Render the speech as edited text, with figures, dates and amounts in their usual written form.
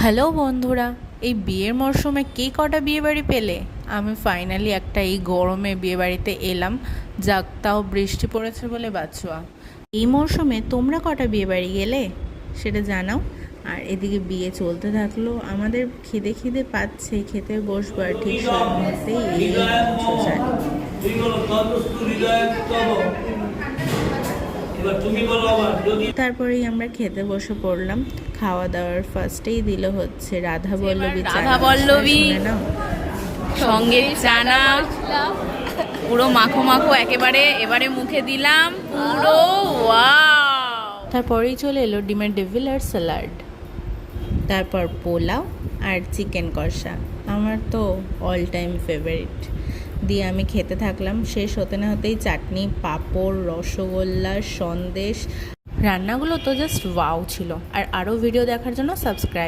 Hello বন্ধুরা, এই বিয়ের মরশুমে কে কটা বিয়েবাড়ি পেলে? আমি ফাইনালি একটা এই গরমে বিয়েবাড়িতে এলাম। যাক, তাও বৃষ্টি পড়েছে বলে বাঁচোয়া। এই মরশুমে তোমরা কটা বিয়েবাড়ি গেলে সেটা জানাও। আর এদিকে বিয়ে চলতে থাকলো, আমাদের খিদে খিদে পাচ্ছে, খেতে বসবার ঠিক সেই মুহূর্তেই এই যায়। তারপরেই আমরা খেতে বসে পড়লাম। খাওয়া দাওয়ার ফার্স্টেই দিল হচ্ছে রাধা বল্লভী সঙ্গে চানা, পুরো মাখো মাখো একেবারে। এবারে মুখে দিলাম পুরো ওয়াও। তারপরেই চলে এলো ডিমের ডেভিল আর স্যালাড, তারপর পোলাও আর চিকেন কষা, আমার তো অল টাইম ফেভারিট। দিয়ে আমি খেতে থাকলাম। শেষ হতে না হতেই চাটনি, পাঁপড়, রসগোল্লা, সন্দেশ, রান্নাগুলো তো জাস্ট ওয়াও ছিল। আর আরও ভিডিও দেখার জন্য সাবস্ক্রাইব।